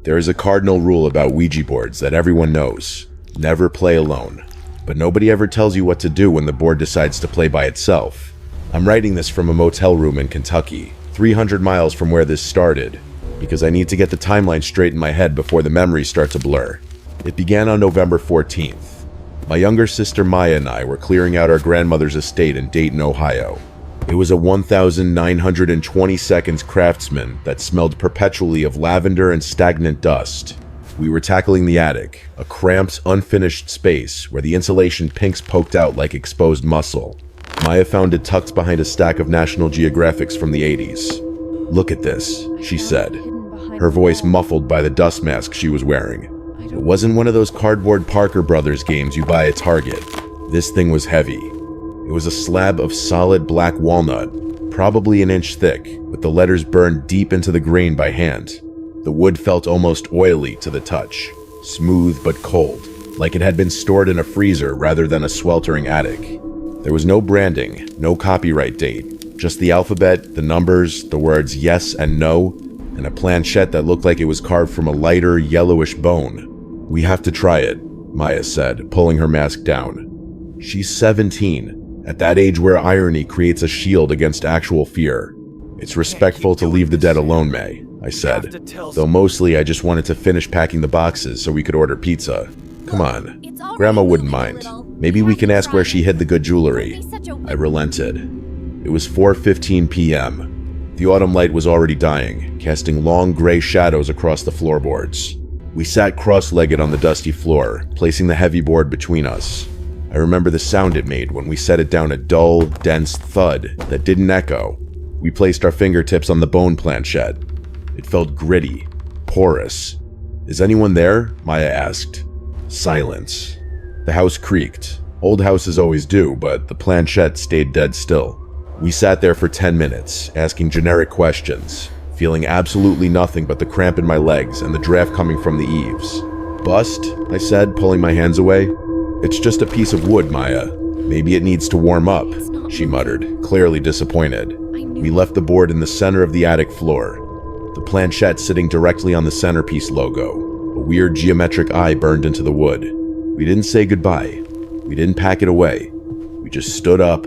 There is a cardinal rule about Ouija boards that everyone knows. Never play alone. But nobody ever tells you what to do when the board decides to play by itself. I'm writing this from a motel room in Kentucky, 300 miles from where this started, because I need to get the timeline straight in my head before the memories start to blur. It began on November 14th. My younger sister Maya and I were clearing out our grandmother's estate in Dayton, Ohio. It was a 1,920 seconds Craftsman that smelled perpetually of lavender and stagnant dust. We were tackling the attic, a cramped, unfinished space where the insulation pinks poked out like exposed muscle. Maya found it tucked behind a stack of National Geographics from the 80s. "Look at this," she said, her voice muffled by the dust mask she was wearing. It wasn't one of those cardboard Parker Brothers games you buy at Target. This thing was heavy. It was a slab of solid black walnut, probably an inch thick, with the letters burned deep into the grain by hand. The wood felt almost oily to the touch, smooth but cold, like it had been stored in a freezer rather than a sweltering attic. There was no branding, no copyright date, just the alphabet, the numbers, the words yes and no, and a planchette that looked like it was carved from a lighter, yellowish bone. "We have to try it," Maya said, pulling her mask down. She's 17, at that age where irony creates a shield against actual fear. "It's respectful to leave the dead alone, May," I said, though mostly I just wanted to finish packing the boxes so we could order pizza. "Come on, Grandma wouldn't mind. Maybe we can ask where she hid the good jewelry." I relented. It was 4:15 p.m. The autumn light was already dying, casting long gray shadows across the floorboards. We sat cross-legged on the dusty floor, placing the heavy board between us. I remember the sound it made when we set it down, a dull, dense thud that didn't echo. We placed our fingertips on the bone planchette. It felt gritty, porous. "Is anyone there?" Maya asked. Silence. The house creaked. Old houses always do, but the planchette stayed dead still. We sat there for 10 minutes, asking generic questions, feeling absolutely nothing but the cramp in my legs and the draft coming from the eaves. "Bust?" I said, pulling my hands away. "It's just a piece of wood, Maya. Maybe it needs to warm up," she muttered, clearly disappointed. We left the board in the center of the attic floor, the planchette sitting directly on the centerpiece logo. A weird geometric eye burned into the wood. We didn't say goodbye. We didn't pack it away. We just stood up,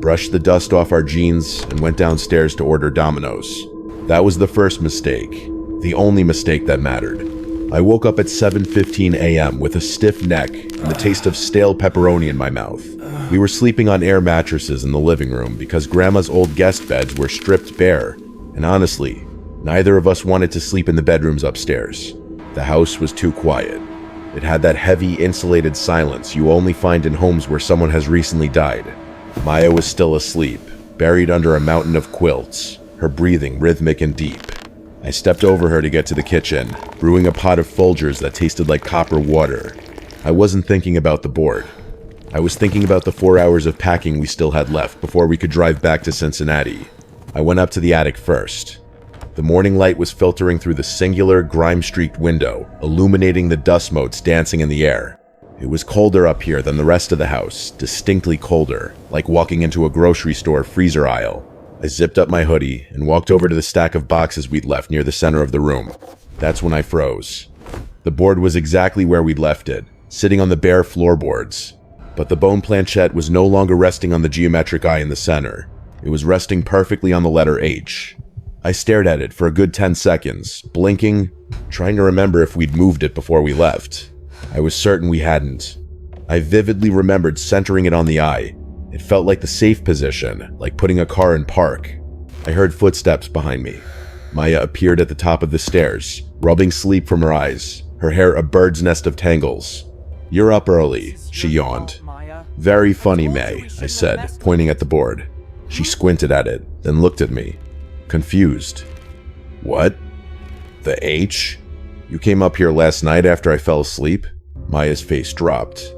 brushed the dust off our jeans, and went downstairs to order Domino's. That was the first mistake, the only mistake that mattered. I woke up at 7:15 a.m. with a stiff neck and the taste of stale pepperoni in my mouth. We were sleeping on air mattresses in the living room because Grandma's old guest beds were stripped bare, and honestly, neither of us wanted to sleep in the bedrooms upstairs. The house was too quiet. It had that heavy, insulated silence you only find in homes where someone has recently died. Maya was still asleep, buried under a mountain of quilts, her breathing rhythmic and deep. I stepped over her to get to the kitchen, brewing a pot of Folgers that tasted like copper water. I wasn't thinking about the board. I was thinking about the 4 hours of packing we still had left before we could drive back to Cincinnati. I went up to the attic first. The morning light was filtering through the singular, grime-streaked window, illuminating the dust motes dancing in the air. It was colder up here than the rest of the house, distinctly colder, like walking into a grocery store freezer aisle. I zipped up my hoodie and walked over to the stack of boxes we'd left near the center of the room. That's when I froze. The board was exactly where we'd left it, sitting on the bare floorboards. But the bone planchette was no longer resting on the geometric eye in the center. It was resting perfectly on the letter H. I stared at it for a good 10 seconds, blinking, trying to remember if we'd moved it before we left. I was certain we hadn't. I vividly remembered centering it on the eye. It felt like the safe position, like putting a car in park. I heard footsteps behind me. Maya appeared at the top of the stairs, rubbing sleep from her eyes, her hair a bird's nest of tangles. "You're up early," she yawned. "Very funny, May," I said, pointing at the board. She squinted at it, then looked at me, confused. "What? The H? You came up here last night after I fell asleep?" Maya's face dropped.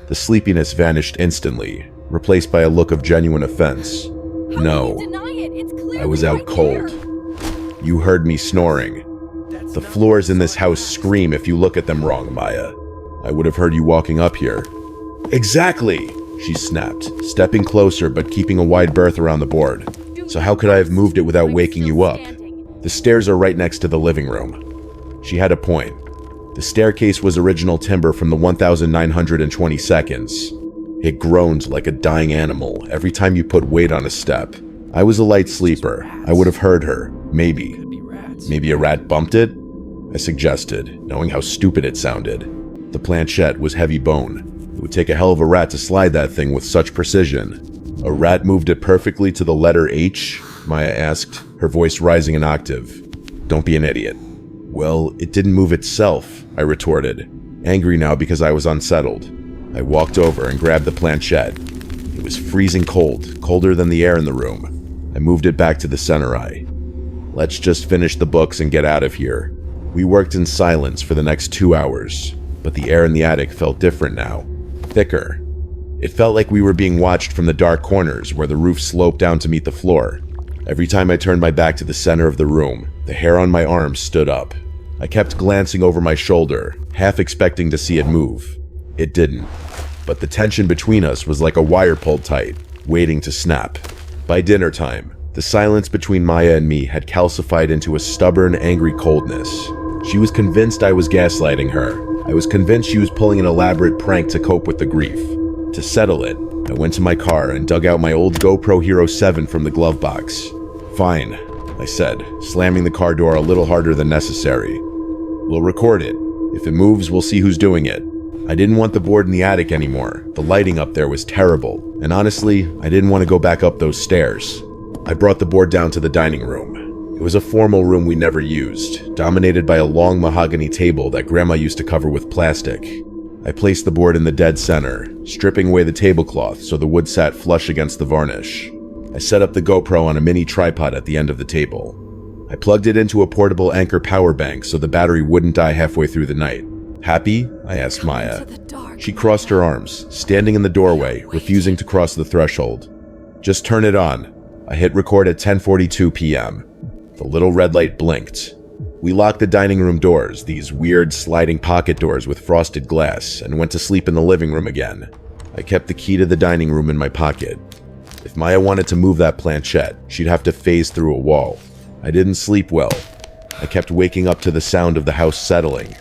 The sleepiness vanished instantly, replaced by a look of genuine offense. "No, I was out cold. You heard me snoring. The floors in this house scream if you look at them wrong, Maya. I would have heard you walking up here." "Exactly!" she snapped, stepping closer but keeping a wide berth around the board. "So how could I have moved it without waking you up? The stairs are right next to the living room." She had a point. The staircase was original timber from the 1920 seconds. It groaned like a dying animal every time you put weight on a step. I was a light sleeper. I would have heard her. Maybe. Maybe a rat bumped it? I suggested, knowing how stupid it sounded. The planchette was heavy bone. It would take a hell of a rat to slide that thing with such precision. A rat moved it perfectly to the letter H? Maya asked, her voice rising an octave. Don't be an idiot. Well, it didn't move itself, I retorted, angry now because I was unsettled. I walked over and grabbed the planchette. It was freezing cold, colder than the air in the room. I moved it back to the center eye. Let's just finish the books and get out of here. We worked in silence for the next 2 hours, but the air in the attic felt different now, thicker. It felt like we were being watched from the dark corners where the roof sloped down to meet the floor. Every time I turned my back to the center of the room, the hair on my arms stood up. I kept glancing over my shoulder, half expecting to see it move. It didn't, but the tension between us was like a wire pulled tight, waiting to snap. By dinner time, the silence between Maya and me had calcified into a stubborn, angry coldness. She was convinced I was gaslighting her. I was convinced she was pulling an elaborate prank to cope with the grief. To settle it, I went to my car and dug out my old GoPro Hero 7 from the glove box. Fine, I said, slamming the car door a little harder than necessary. We'll record it. If it moves, we'll see who's doing it. I didn't want the board in the attic anymore. The lighting up there was terrible, and honestly, I didn't want to go back up those stairs. I brought the board down to the dining room. It was a formal room we never used, dominated by a long mahogany table that Grandma used to cover with plastic. I placed the board in the dead center, stripping away the tablecloth so the wood sat flush against the varnish. I set up the GoPro on a mini tripod at the end of the table. I plugged it into a portable Anchor power bank so the battery wouldn't die halfway through the night. Happy? I asked Maya. She crossed her arms, standing in the doorway, refusing to cross the threshold. Just turn it on. I hit record at 10:42 p.m. The little red light blinked. We locked the dining room doors, these weird sliding pocket doors with frosted glass, and went to sleep in the living room again. I kept the key to the dining room in my pocket. If Maya wanted to move that planchette, she'd have to phase through a wall. I didn't sleep well. I kept waking up to the sound of the house settling,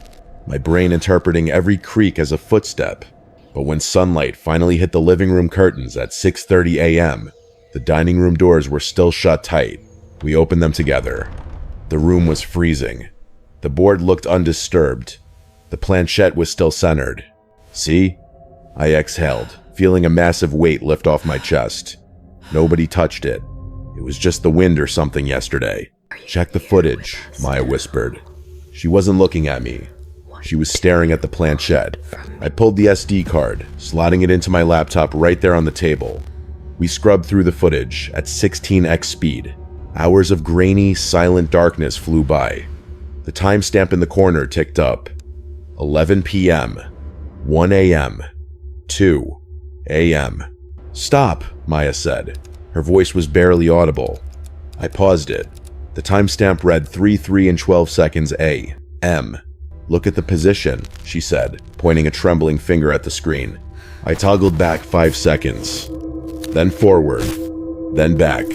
my brain interpreting every creak as a footstep. But when sunlight finally hit the living room curtains at 6:30 a.m., the dining room doors were still shut tight. We opened them together. The room was freezing. The board looked undisturbed. The planchette was still centered. See? I exhaled, feeling a massive weight lift off my chest. Nobody touched it. It was just the wind or something yesterday. Check the footage, Maya whispered. She wasn't looking at me. She was staring at the planchette. I pulled the SD card, slotting it into my laptop right there on the table. We scrubbed through the footage at 16x speed. Hours of grainy, silent darkness flew by. The timestamp in the corner ticked up. 11 p.m., 1 a.m., 2 a.m. Stop, Maya said. Her voice was barely audible. I paused it. The timestamp read 3 and 12 seconds a.m. Look at the position, she said, pointing a trembling finger at the screen. I toggled back 5 seconds. Then forward. Then back.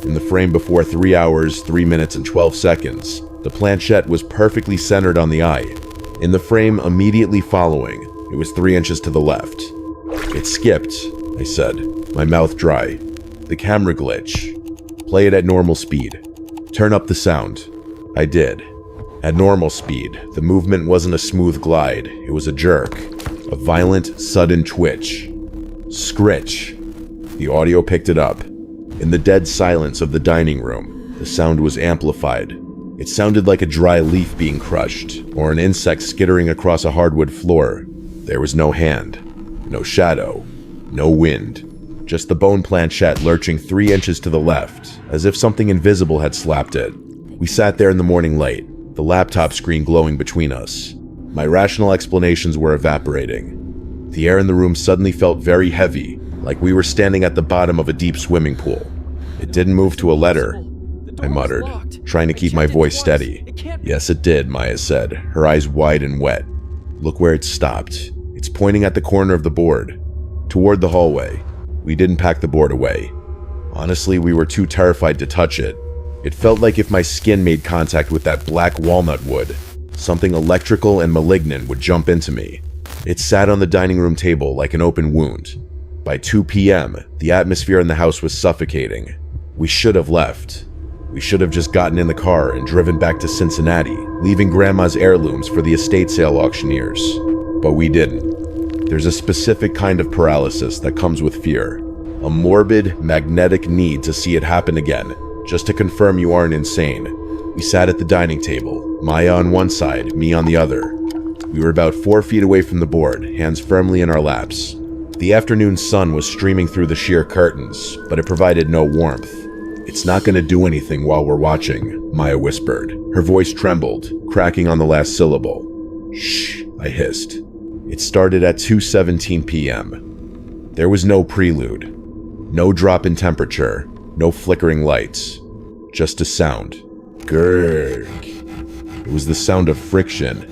In the frame before 3 hours, 3 minutes, and 12 seconds, the planchette was perfectly centered on the eye. In the frame immediately following, it was 3 inches to the left. It skipped, I said, my mouth dry. The camera glitch. Play it at normal speed. Turn up the sound. I did. At normal speed, the movement wasn't a smooth glide. It was a jerk. A violent, sudden twitch. Scritch. The audio picked it up. In the dead silence of the dining room, the sound was amplified. It sounded like a dry leaf being crushed, or an insect skittering across a hardwood floor. There was no hand, no shadow, no wind. Just the bone planchette lurching 3 inches to the left, as if something invisible had slapped it. We sat there in the morning light, the laptop screen glowing between us. My rational explanations were evaporating. The air in the room suddenly felt very heavy, like we were standing at the bottom of a deep swimming pool. It didn't move to a letter, I muttered, trying to keep my voice steady. Yes, it did, Maya said, her eyes wide and wet. Look where it stopped. It's pointing at the corner of the board, toward the hallway. We didn't pack the board away. Honestly, we were too terrified to touch it. It felt like if my skin made contact with that black walnut wood, something electrical and malignant would jump into me. It sat on the dining room table like an open wound. By 2 p.m., the atmosphere in the house was suffocating. We should have left. We should have just gotten in the car and driven back to Cincinnati, leaving Grandma's heirlooms for the estate sale auctioneers. But we didn't. There's a specific kind of paralysis that comes with fear. A morbid, magnetic need to see it happen again, just to confirm you aren't insane. We sat at the dining table, Maya on one side, me on the other. We were about 4 feet away from the board, hands firmly in our laps. The afternoon sun was streaming through the sheer curtains, but it provided no warmth. "It's not going to do anything while we're watching," Maya whispered. Her voice trembled, cracking on the last syllable. "Shh," I hissed. It started at 2:17 p.m. There was no prelude. No drop in temperature, no flickering lights. Just a sound. Grrrg. It was the sound of friction.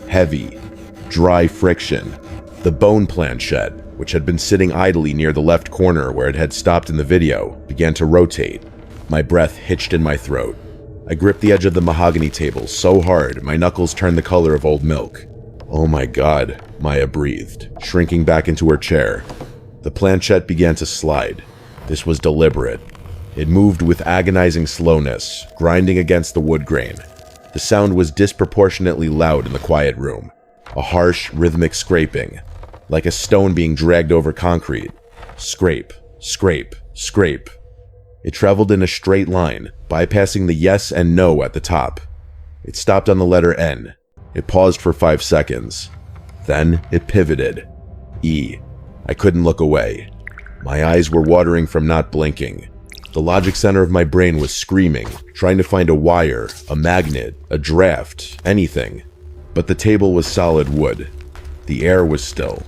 Heavy, dry friction. The bone planchette, which had been sitting idly near the left corner where it had stopped in the video, began to rotate. My breath hitched in my throat. I gripped the edge of the mahogany table so hard my knuckles turned the color of old milk. "Oh my God," Maya breathed, shrinking back into her chair. The planchette began to slide. This was deliberate. It moved with agonizing slowness, grinding against the wood grain. The sound was disproportionately loud in the quiet room. A harsh, rhythmic scraping, like a stone being dragged over concrete. Scrape, scrape, scrape. It traveled in a straight line, bypassing the yes and no at the top. It stopped on the letter N. It paused for 5 seconds. Then it pivoted. E. I couldn't look away. My eyes were watering from not blinking. The logic center of my brain was screaming, trying to find a wire, a magnet, a draft, anything. But the table was solid wood. The air was still.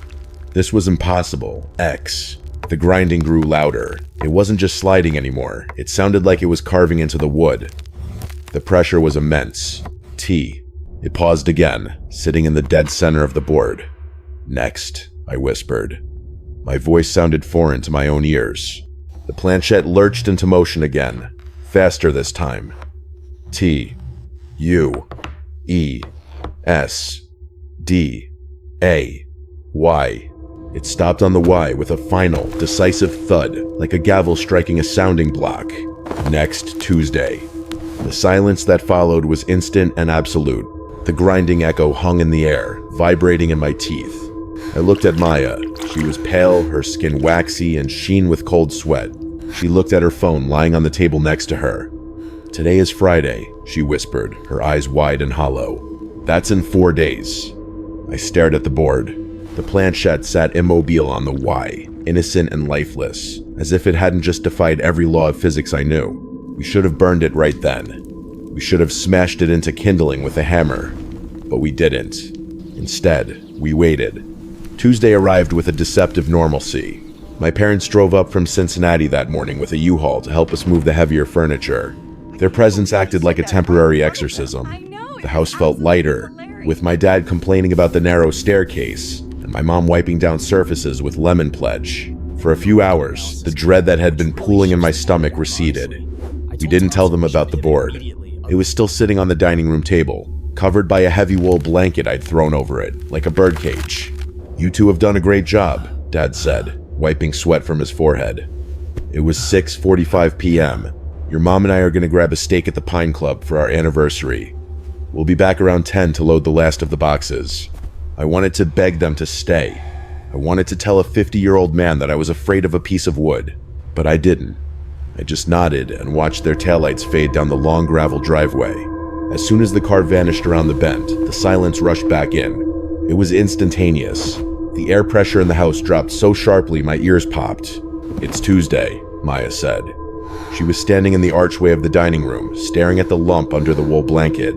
This was impossible. X. The grinding grew louder. It wasn't just sliding anymore. It sounded like it was carving into the wood. The pressure was immense. T. It paused again, sitting in the dead center of the board. "Next," I whispered. My voice sounded foreign to my own ears. The planchette lurched into motion again, faster this time. T. U. E. S. D. A. Y. It stopped on the Y with a final, decisive thud, like a gavel striking a sounding block. Next Tuesday. The silence that followed was instant and absolute. The grinding echo hung in the air, vibrating in my teeth. I looked at Maya. She was pale, her skin waxy and sheen with cold sweat. She looked at her phone lying on the table next to her. "Today is Friday," she whispered, her eyes wide and hollow. "That's in 4 days." I stared at the board. The planchette sat immobile on the Y, innocent and lifeless, as if it hadn't just defied every law of physics I knew. We should have burned it right then. We should have smashed it into kindling with a hammer. But we didn't. Instead, we waited. Tuesday arrived with a deceptive normalcy. My parents drove up from Cincinnati that morning with a U-Haul to help us move the heavier furniture. Their presence acted like a temporary exorcism. The house felt lighter, with my dad complaining about the narrow staircase, and my mom wiping down surfaces with lemon pledge. For a few hours, the dread that had been pooling in my stomach receded. We didn't tell them about the board. It was still sitting on the dining room table, covered by a heavy wool blanket I'd thrown over it, like a birdcage. "You two have done a great job," Dad said, wiping sweat from his forehead. It was 6:45 p.m. "Your mom and I are going to grab a steak at the Pine Club for our anniversary. We'll be back around 10 to load the last of the boxes." I wanted to beg them to stay. I wanted to tell a 50-year-old man that I was afraid of a piece of wood, but I didn't. I just nodded and watched their taillights fade down the long gravel driveway. As soon as the car vanished around the bend, the silence rushed back in. It was instantaneous. The air pressure in the house dropped so sharply my ears popped. "It's Tuesday," Maya said. She was standing in the archway of the dining room, staring at the lump under the wool blanket.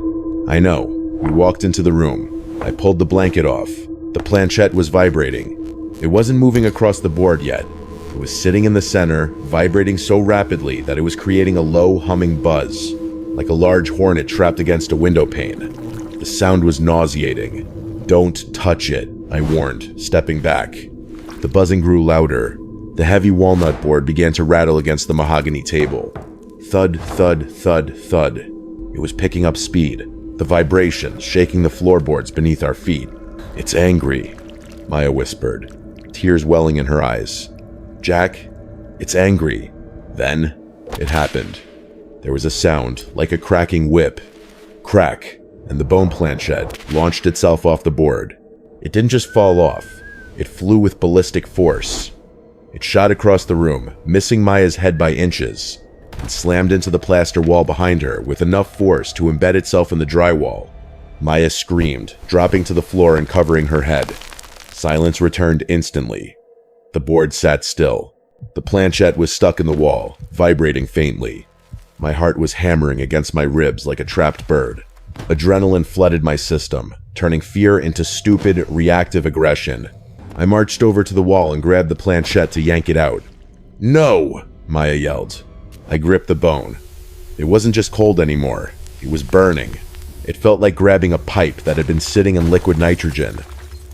"I know." We walked into the room. I pulled the blanket off. The planchette was vibrating. It wasn't moving across the board yet. It was sitting in the center, vibrating so rapidly that it was creating a low, humming buzz, like a large hornet trapped against a window pane. The sound was nauseating. "Don't touch it," I warned, stepping back. The buzzing grew louder. The heavy walnut board began to rattle against the mahogany table. Thud, thud, thud, thud. It was picking up speed. the vibrations shaking the floorboards beneath our feet. "It's angry," Maya whispered, tears welling in her eyes. "Jack, it's angry." Then it happened. There was a sound like a cracking whip. Crack, and the bone planchette launched itself off the board. It didn't just fall off, it flew with ballistic force. It shot across the room, missing Maya's head by inches, and slammed into the plaster wall behind her with enough force to embed itself in the drywall. Maya screamed, dropping to the floor and covering her head. Silence returned instantly. The board sat still. The planchette was stuck in the wall, vibrating faintly. My heart was hammering against my ribs like a trapped bird. Adrenaline flooded my system, turning fear into stupid, reactive aggression. I marched over to the wall and grabbed the planchette to yank it out. "No!" Maya yelled. I gripped the bone. It wasn't just cold anymore. It was burning. It felt like grabbing a pipe that had been sitting in liquid nitrogen.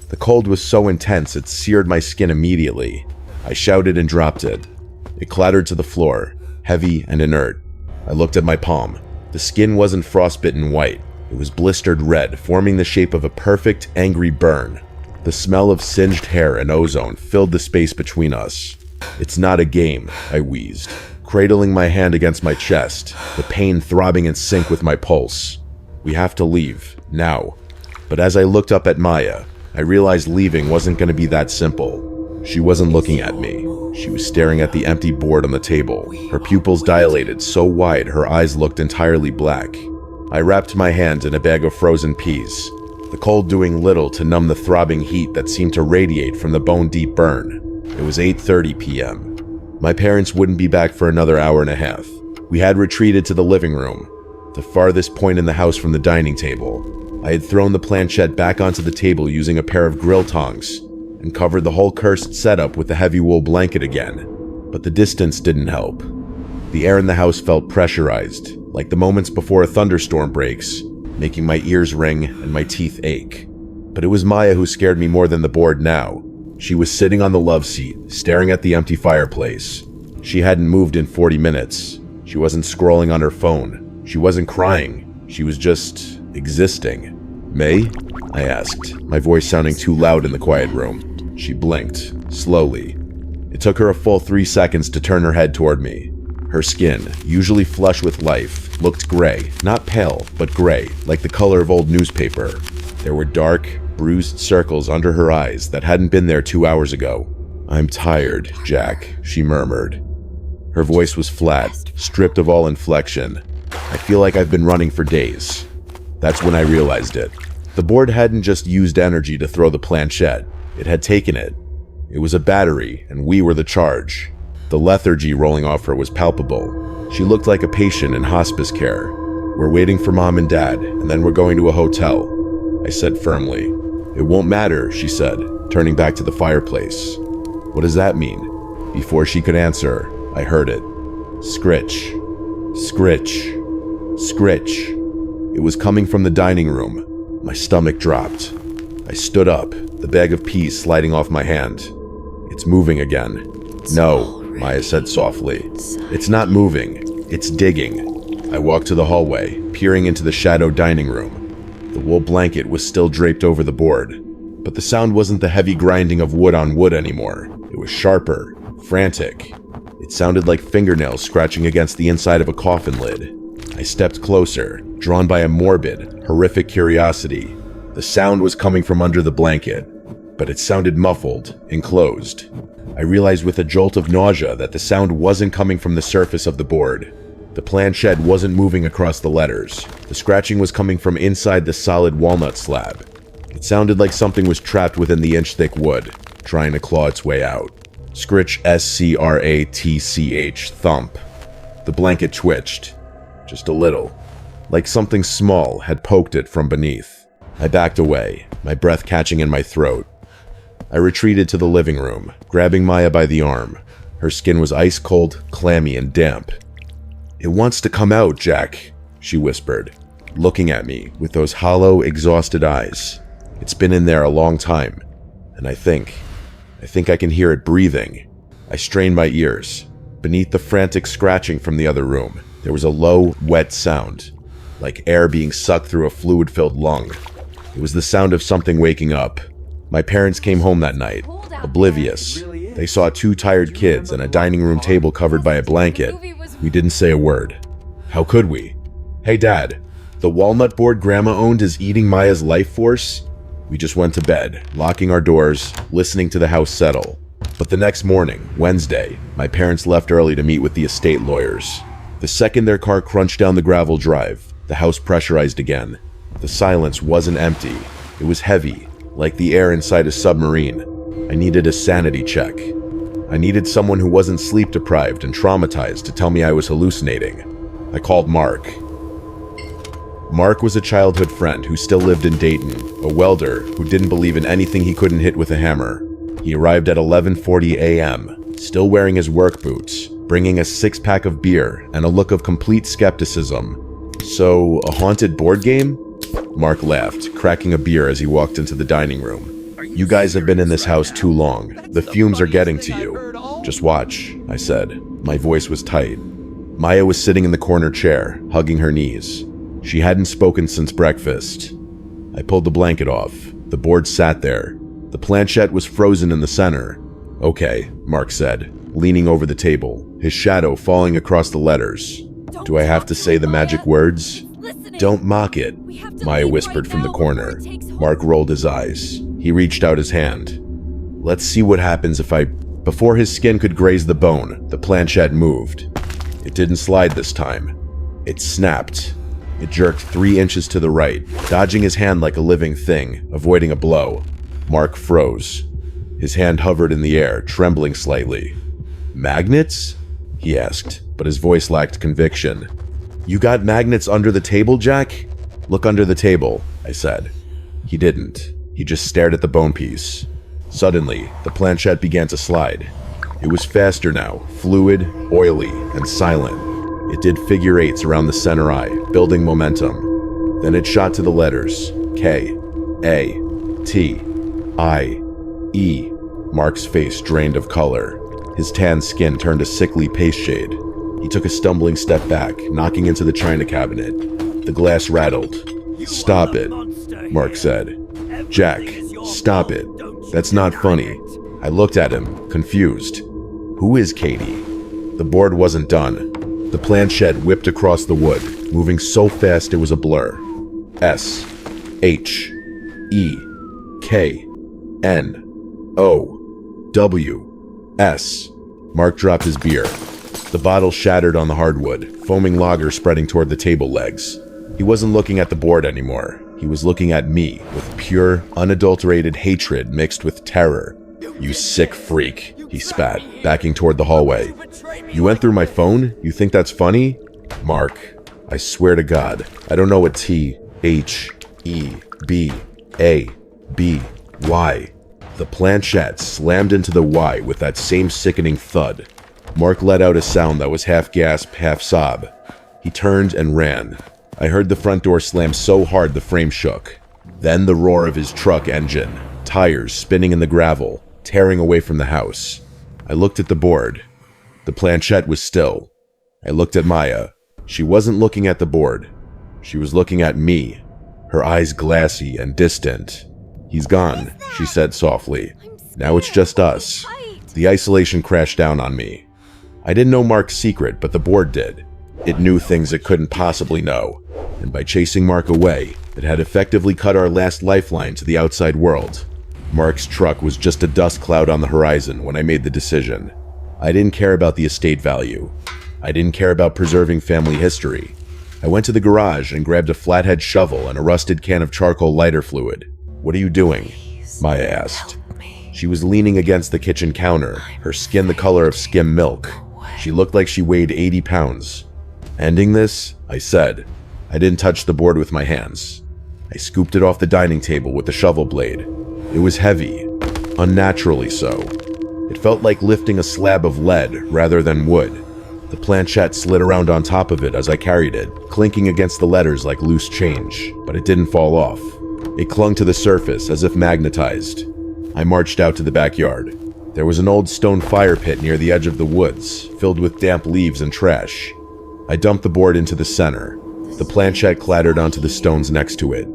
The cold was so intense it seared my skin immediately. I shouted and dropped it. It clattered to the floor, heavy and inert. I looked at my palm. The skin wasn't frostbitten white. It was blistered red, forming the shape of a perfect, angry burn. The smell of singed hair and ozone filled the space between us. "It's not a game," I wheezed, cradling my hand against my chest, the pain throbbing in sync with my pulse. "We have to leave, now." But as I looked up at Maya, I realized leaving wasn't going to be that simple. She wasn't looking at me. She was staring at the empty board on the table. Her pupils dilated so wide her eyes looked entirely black. I wrapped my hand in a bag of frozen peas, the cold doing little to numb the throbbing heat that seemed to radiate from the bone-deep burn. It was 8:30 p.m. My parents wouldn't be back for another hour and a half. We had retreated to the living room, the farthest point in the house from the dining table. I had thrown the planchette back onto the table using a pair of grill tongs and covered the whole cursed setup with a heavy wool blanket again. But the distance didn't help. The air in the house felt pressurized, like the moments before a thunderstorm breaks, making my ears ring and my teeth ache. But it was Maya who scared me more than the board now. She was sitting on the love seat, staring at the empty fireplace. She hadn't moved in 40 minutes. She wasn't scrolling on her phone. She wasn't crying. She was just existing. "May?" I asked, my voice sounding too loud in the quiet room. She blinked, slowly. It took her a full 3 seconds to turn her head toward me. Her skin, usually flush with life, looked gray, not pale, but gray, like the color of old newspaper. There were dark, bruised circles under her eyes that hadn't been there 2 hours ago. "I'm tired, Jack," she murmured. Her voice was flat, stripped of all inflection. "I feel like I've been running for days." That's when I realized it. The board hadn't just used energy to throw the planchette. It had taken it. It was a battery, and we were the charge. The lethargy rolling off her was palpable. She looked like a patient in hospice care. "We're waiting for Mom and Dad, and then we're going to a hotel," I said firmly. "It won't matter," she said, turning back to the fireplace. "What does that mean?" Before she could answer, I heard it. Scritch. Scritch. Scritch. It was coming from the dining room. My stomach dropped. I stood up, the bag of peas sliding off my hand. "It's moving again." "No," Maya said softly. "It's not moving. It's digging." I walked to the hallway, peering into the shadowed dining room. The wool blanket was still draped over the board, but the sound wasn't the heavy grinding of wood on wood anymore. It was sharper, frantic. It sounded like fingernails scratching against the inside of a coffin lid. I stepped closer, drawn by a morbid, horrific curiosity. The sound was coming from under the blanket, but it sounded muffled, enclosed. I realized with a jolt of nausea that the sound wasn't coming from the surface of the board. The planchette wasn't moving across the letters. The scratching was coming from inside the solid walnut slab. It sounded like something was trapped within the inch-thick wood, trying to claw its way out. Scritch, S-C-R-A-T-C-H, thump. The blanket twitched. Just a little. Like something small had poked it from beneath. I backed away, my breath catching in my throat. I retreated to the living room, grabbing Maya by the arm. Her skin was ice-cold, clammy, and damp. "It wants to come out, Jack," she whispered, looking at me with those hollow, exhausted eyes. "It's been in there a long time, and I think I can hear it breathing." I strained my ears. Beneath the frantic scratching from the other room, there was a low, wet sound. like air being sucked through a fluid-filled lung. It was the sound of something waking up. My parents came home that night, oblivious. They saw 2 tired kids and a dining room table covered by a blanket. We didn't say a word. How could we? Hey, Dad, the walnut board Grandma owned is eating Maya's life force? We just went to bed, locking our doors, listening to the house settle. But the next morning, Wednesday, my parents left early to meet with the estate lawyers. The second their car crunched down the gravel drive, the house pressurized again. The silence wasn't empty. It was heavy, like the air inside a submarine. I needed a sanity check. I needed someone who wasn't sleep-deprived and traumatized to tell me I was hallucinating. I called Mark. Mark was a childhood friend who still lived in Dayton, a welder who didn't believe in anything he couldn't hit with a hammer. He arrived at 11:40 a.m., still wearing his work boots, bringing a 6-pack of beer and a look of complete skepticism. So, a haunted board game? Mark laughed, cracking a beer as he walked into the dining room. You guys have been in this house too long. The fumes are getting to you. Just watch, I said. My voice was tight. Maya was sitting in the corner chair, hugging her knees. She hadn't spoken since breakfast. I pulled the blanket off. The board sat there. The planchette was frozen in the center. Okay, Mark said, leaning over the table, his shadow falling across the letters. Do I have to say the magic words? Don't mock it, Maya whispered from the corner. Mark rolled his eyes. He reached out his hand. Let's see what happens if I... Before his skin could graze the bone, the planchette moved. It didn't slide this time. It snapped. It jerked 3 inches to the right, dodging his hand like a living thing, avoiding a blow. Mark froze. His hand hovered in the air, trembling slightly. Magnets? He asked, but his voice lacked conviction. You got magnets under the table, Jack? Look under the table, I said. He didn't. He just stared at the bone piece. Suddenly, the planchette began to slide. It was faster now, fluid, oily, and silent. It did figure 8s around the center eye, building momentum. Then it shot to the letters K, A, T, I, E. Mark's face drained of color. His tan skin turned a sickly paste shade. He took a stumbling step back, knocking into the china cabinet. The glass rattled. Stop it, Mark said. Jack, stop it. That's not funny. I looked at him, confused. Who is Katie? The board wasn't done. The planchette whipped across the wood, moving so fast it was a blur. S, H, E, K, N, O, W, S. Mark dropped his beer. The bottle shattered on the hardwood, foaming lager spreading toward the table legs. He wasn't looking at the board anymore. He was looking at me with pure, unadulterated hatred mixed with terror. You sick freak, he spat, backing toward the hallway. You went through my phone? You think that's funny? Mark, I swear to God, I don't know what T, H, E, B, A, B, Y. The planchette slammed into the Y with that same sickening thud. Mark let out a sound that was half gasp, half sob. He turned and ran. I heard the front door slam so hard the frame shook. Then the roar of his truck engine, tires spinning in the gravel, tearing away from the house. I looked at the board. The planchette was still. I looked at Maya. She wasn't looking at the board. She was looking at me, her eyes glassy and distant. He's gone, she said softly. Now it's just us. The isolation crashed down on me. I didn't know Mark's secret, but the board did. It knew things it couldn't possibly know, and by chasing Mark away, it had effectively cut our last lifeline to the outside world. Mark's truck was just a dust cloud on the horizon when I made the decision. I didn't care about the estate value. I didn't care about preserving family history. I went to the garage and grabbed a flathead shovel and a rusted can of charcoal lighter fluid. What are you doing? Maya asked. She was leaning against the kitchen counter, her skin the color of skim milk. She looked like she weighed 80 pounds. Ending this? I said. I didn't touch the board with my hands. I scooped it off the dining table with the shovel blade. It was heavy, unnaturally so. It felt like lifting a slab of lead rather than wood. The planchette slid around on top of it as I carried it, clinking against the letters like loose change, but it didn't fall off. It clung to the surface as if magnetized. I marched out to the backyard. There was an old stone fire pit near the edge of the woods, filled with damp leaves and trash. I dumped the board into the center. The planchette clattered onto the stones next to it.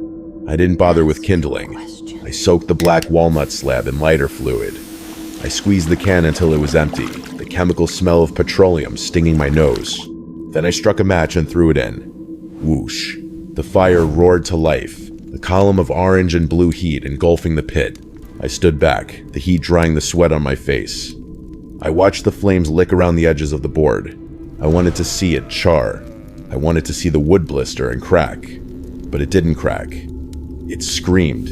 I didn't bother with kindling. I soaked the black walnut slab in lighter fluid. I squeezed the can until it was empty, the chemical smell of petroleum stinging my nose. Then I struck a match and threw it in. Whoosh. The fire roared to life, a column of orange and blue heat engulfing the pit. I stood back, the heat drying the sweat on my face. I watched the flames lick around the edges of the board. I wanted to see it char. I wanted to see the wood blister and crack. But it didn't crack. It screamed.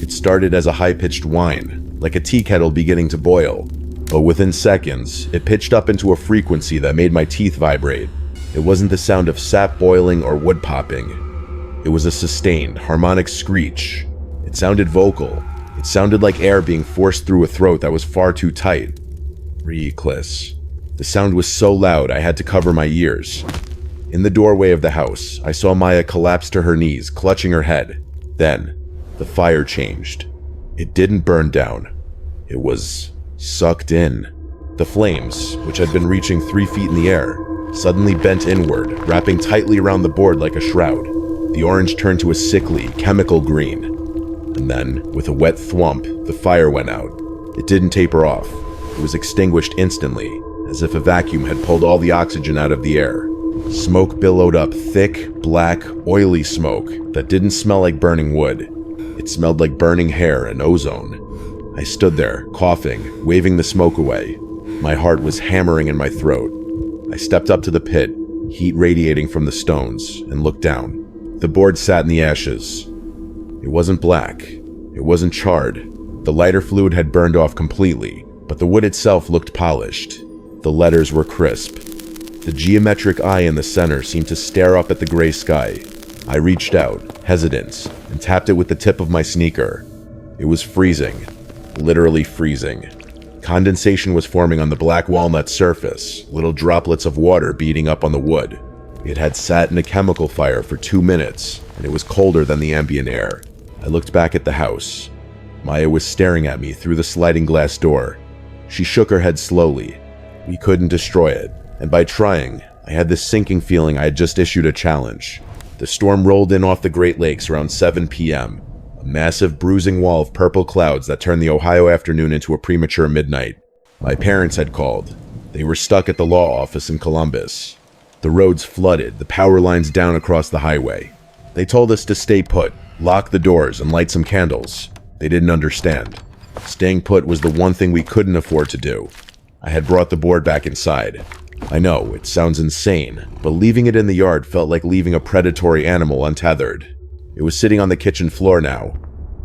It started as a high-pitched whine, like a tea kettle beginning to boil. But within seconds, it pitched up into a frequency that made my teeth vibrate. It wasn't the sound of sap boiling or wood popping. It was a sustained, harmonic screech. It sounded vocal. It sounded like air being forced through a throat that was far too tight. Reckless. The sound was so loud I had to cover my ears. In the doorway of the house, I saw Maya collapse to her knees, clutching her head. Then, the fire changed. It didn't burn down. It was sucked in. The flames, which had been reaching 3 feet in the air, suddenly bent inward, wrapping tightly around the board like a shroud. The orange turned to a sickly, chemical green. And then, with a wet thwomp, the fire went out. It didn't taper off. It was extinguished instantly, as if a vacuum had pulled all the oxygen out of the air. Smoke billowed up, thick, black, oily smoke that didn't smell like burning wood. It smelled like burning hair and ozone. I stood there, coughing, waving the smoke away. My heart was hammering in my throat. I stepped up to the pit, heat radiating from the stones, and looked down. The board sat in the ashes. It wasn't black. It wasn't charred. The lighter fluid had burned off completely, but the wood itself looked polished. The letters were crisp. The geometric eye in the center seemed to stare up at the gray sky. I reached out, hesitant, and tapped it with the tip of my sneaker. It was freezing. Literally freezing. Condensation was forming on the black walnut surface, little droplets of water beating up on the wood. It had sat in a chemical fire for 2 minutes, and it was colder than the ambient air. I looked back at the house. Maya was staring at me through the sliding glass door. She shook her head slowly. We couldn't destroy it, and by trying, I had this sinking feeling I had just issued a challenge. The storm rolled in off the Great Lakes around 7 p.m., a massive bruising wall of purple clouds that turned the Ohio afternoon into a premature midnight. My parents had called. They were stuck at the law office in Columbus. The roads flooded, the power lines down across the highway. They told us to stay put, lock the doors, and light some candles. They didn't understand. Staying put was the one thing we couldn't afford to do. I had brought the board back inside. I know, it sounds insane, but leaving it in the yard felt like leaving a predatory animal untethered. It was sitting on the kitchen floor now.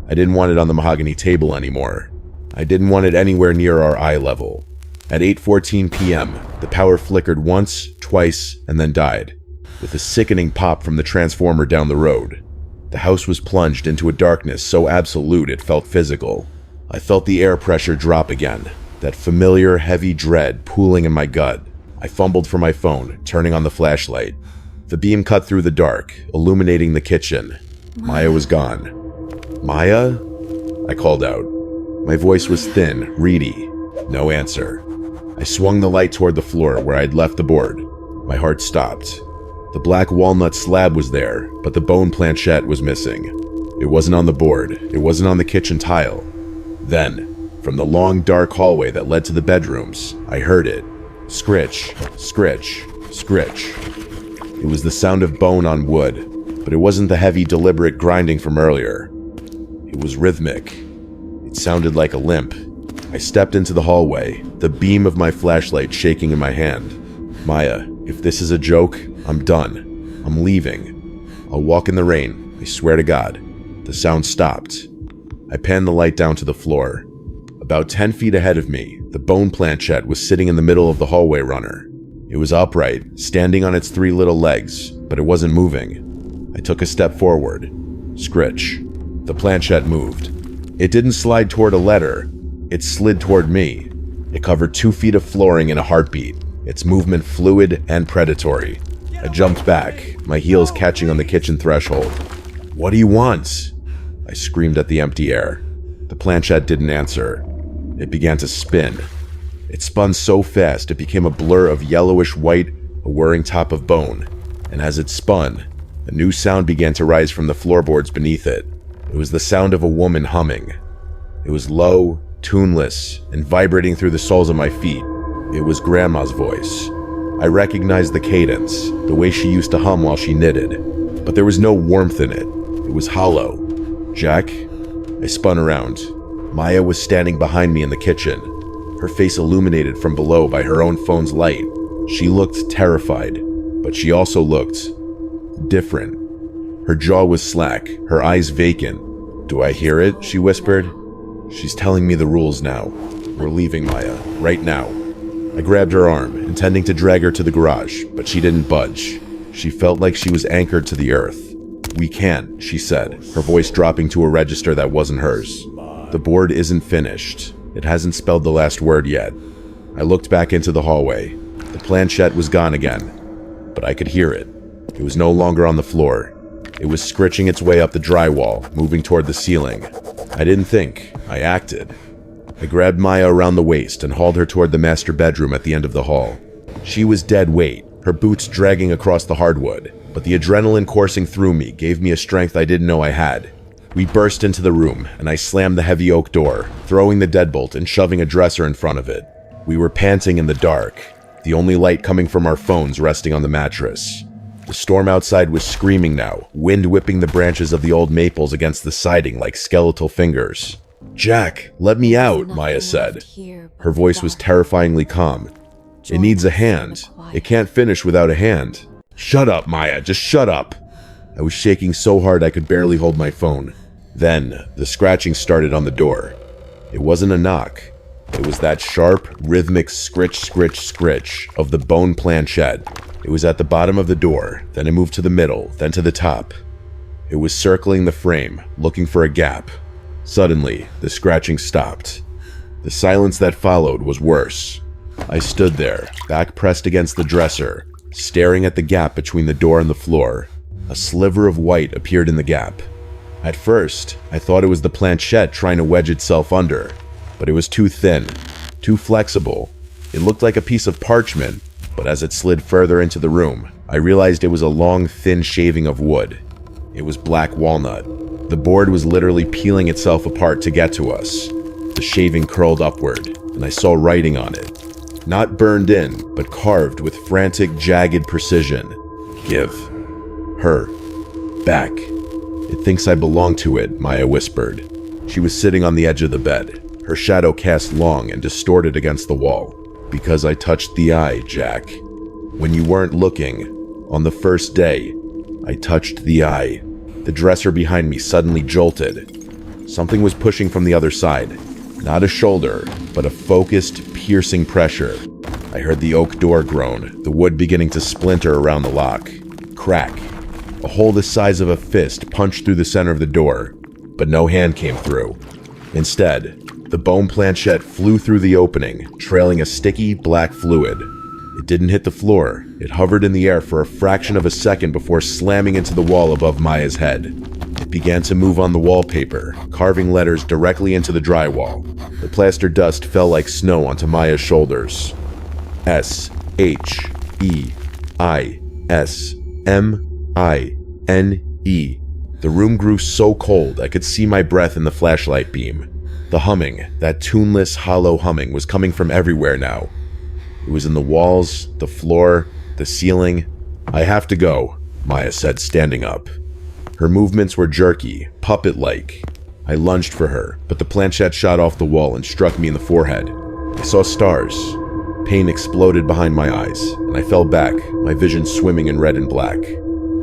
I didn't want it on the mahogany table anymore. I didn't want it anywhere near our eye level. At 8:14 p.m., the power flickered once, twice, and then died, with a sickening pop from the transformer down the road. The house was plunged into a darkness so absolute it felt physical. I felt the air pressure drop again, that familiar, heavy dread pooling in my gut. I fumbled for my phone, turning on the flashlight. The beam cut through the dark, illuminating the kitchen. Maya was gone. Maya? I called out. My voice was thin, reedy. No answer. I swung the light toward the floor where I'd left the board. My heart stopped. The black walnut slab was there, but the bone planchette was missing. It wasn't on the board. It wasn't on the kitchen tile. Then, from the long, dark hallway that led to the bedrooms, I heard it. Scritch, scritch, scritch. It was the sound of bone on wood, but it wasn't the heavy, deliberate grinding from earlier. It was rhythmic. It sounded like a limp. I stepped into the hallway, the beam of my flashlight shaking in my hand. Maya, if this is a joke, I'm done. I'm leaving. I'll walk in the rain, I swear to God. The sound stopped. I panned the light down to the floor. About 10 feet ahead of me, the bone planchette was sitting in the middle of the hallway runner. It was upright, standing on its 3 little legs, but it wasn't moving. I took a step forward. Scritch. The planchette moved. It didn't slide toward a letter. It slid toward me. It covered 2 feet of flooring in a heartbeat, its movement fluid and predatory. I jumped back, my heels catching on the kitchen threshold. "What do you want?" I screamed at the empty air. The planchette didn't answer. It began to spin. It spun so fast it became a blur of yellowish white, a whirring top of bone. And as it spun, A new sound began to rise from the floorboards beneath it. It was the sound of a woman humming. It was low, tuneless, and vibrating through the soles of my feet. It was Grandma's voice. I recognized the cadence, the way she used to hum while she knitted, but there was no warmth in it. It was hollow. "Jack?" I spun around. Maya was standing behind me in the kitchen, her face illuminated from below by her own phone's light. She looked terrified, but she also looked different. Her jaw was slack, her eyes vacant. "Do I hear it?" she whispered. "She's telling me the rules now. We're leaving, Maya, right now." I grabbed her arm, intending to drag her to the garage, but she didn't budge. She felt like she was anchored to the earth. "We can't," she said, her voice dropping to a register that wasn't hers. "The board isn't finished. It hasn't spelled the last word yet." I looked back into the hallway. The planchette was gone again, but I could hear it. It was no longer on the floor. It was scritching its way up the drywall, moving toward the ceiling. I didn't think, I acted. I grabbed Maya around the waist and hauled her toward the master bedroom at the end of the hall. She was dead weight, her boots dragging across the hardwood, but the adrenaline coursing through me gave me a strength I didn't know I had. We burst into the room, and I slammed the heavy oak door, throwing the deadbolt and shoving a dresser in front of it. We were panting in the dark, the only light coming from our phones resting on the mattress. The storm outside was screaming now, wind whipping the branches of the old maples against the siding like skeletal fingers. "Jack, let me out," Maya said. Her voice was terrifyingly calm. "It needs a hand. It can't finish without a hand." "Shut up, Maya, just shut up." I was shaking so hard I could barely hold my phone. Then, the scratching started on the door. It wasn't a knock. It was that sharp, rhythmic scritch, scritch, scritch of the bone planchette. It was at the bottom of the door, then it moved to the middle, then to the top. It was circling the frame, looking for a gap. Suddenly, the scratching stopped. The silence that followed was worse. I stood there, back pressed against the dresser, staring at the gap between the door and the floor. A sliver of white appeared in the gap. At first, I thought it was the planchette trying to wedge itself under, but it was too thin, too flexible. It looked like a piece of parchment, but as it slid further into the room, I realized it was a long, thin shaving of wood. It was black walnut. The board was literally peeling itself apart to get to us. The shaving curled upward, and I saw writing on it. Not burned in, but carved with frantic, jagged precision. "Give her back. It thinks I belong to it," Maya whispered. She was sitting on the edge of the bed, her shadow cast long and distorted against the wall. "Because I touched the eye, Jack. When you weren't looking, on the first day, I touched the eye." The dresser behind me suddenly jolted. Something was pushing from the other side. Not a shoulder, but a focused, piercing pressure. I heard the oak door groan, the wood beginning to splinter around the lock. Crack. A hole the size of a fist punched through the center of the door, but no hand came through. Instead, the bone planchette flew through the opening, trailing a sticky, black fluid. It didn't hit the floor. It hovered in the air for a fraction of a second before slamming into the wall above Maya's head. It began to move on the wallpaper, carving letters directly into the drywall. The plaster dust fell like snow onto Maya's shoulders. SHEISMINE. The room grew so cold I could see my breath in the flashlight beam. The humming, that tuneless, hollow humming, was coming from everywhere now. It was in the walls, the floor, the ceiling. "I have to go," Maya said, standing up. Her movements were jerky, puppet-like. I lunged for her, but the planchette shot off the wall and struck me in the forehead. I saw stars. Pain exploded behind my eyes, and I fell back, my vision swimming in red and black.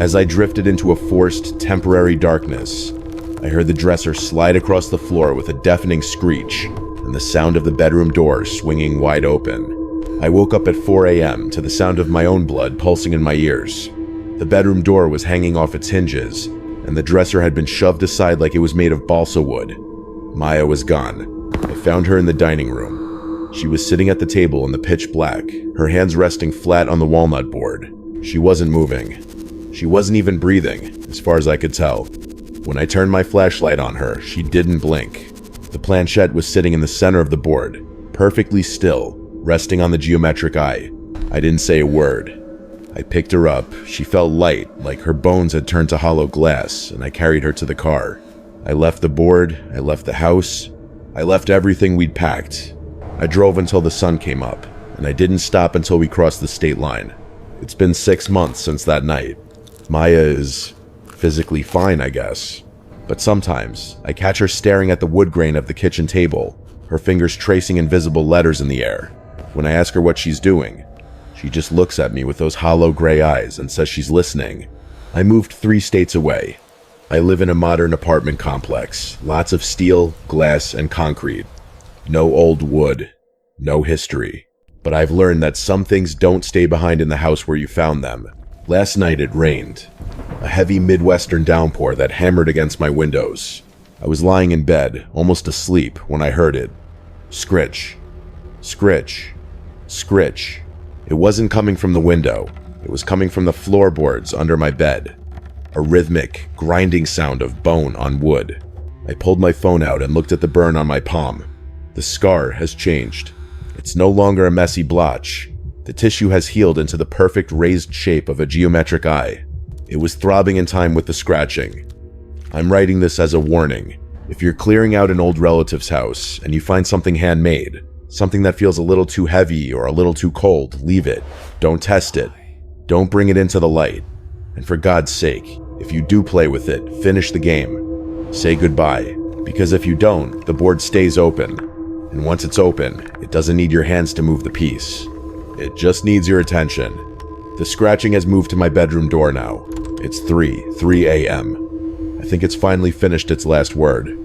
As I drifted into a forced, temporary darkness, I heard the dresser slide across the floor with a deafening screech, and the sound of the bedroom door swinging wide open. I woke up at 4 a.m. to the sound of my own blood pulsing in my ears. The bedroom door was hanging off its hinges, and the dresser had been shoved aside like it was made of balsa wood. Maya was gone. I found her in the dining room. She was sitting at the table in the pitch black, her hands resting flat on the walnut board. She wasn't moving. She wasn't even breathing, as far as I could tell. When I turned my flashlight on her, she didn't blink. The planchette was sitting in the center of the board, perfectly still, resting on the geometric eye. I didn't say a word. I picked her up. She felt light, like her bones had turned to hollow glass, and I carried her to the car. I left the board, I left the house, I left everything we'd packed. I drove until the sun came up, and I didn't stop until we crossed the state line. It's been 6 months since that night. Maya is physically fine, I guess. But sometimes, I catch her staring at the wood grain of the kitchen table, her fingers tracing invisible letters in the air. When I ask her what she's doing, she just looks at me with those hollow gray eyes and says she's listening. I moved 3 states away. I live in a modern apartment complex, lots of steel, glass, and concrete. No old wood, no history. But I've learned that some things don't stay behind in the house where you found them. Last night it rained. A heavy Midwestern downpour that hammered against my windows. I was lying in bed, almost asleep, when I heard it. Scritch. Scritch. Scritch. It wasn't coming from the window. It was coming from the floorboards under my bed. A rhythmic, grinding sound of bone on wood. I pulled my phone out and looked at the burn on my palm. The scar has changed. It's no longer a messy blotch. The tissue has healed into the perfect raised shape of a geometric eye. It was throbbing in time with the scratching. I'm writing this as a warning. If you're clearing out an old relative's house and you find something handmade, something that feels a little too heavy or a little too cold, leave it. Don't test it. Don't bring it into the light. And for God's sake, if you do play with it, finish the game. Say goodbye. Because if you don't, the board stays open. And once it's open, it doesn't need your hands to move the piece. It just needs your attention. The scratching has moved to my bedroom door now. It's 3 a.m. I think it's finally finished its last word.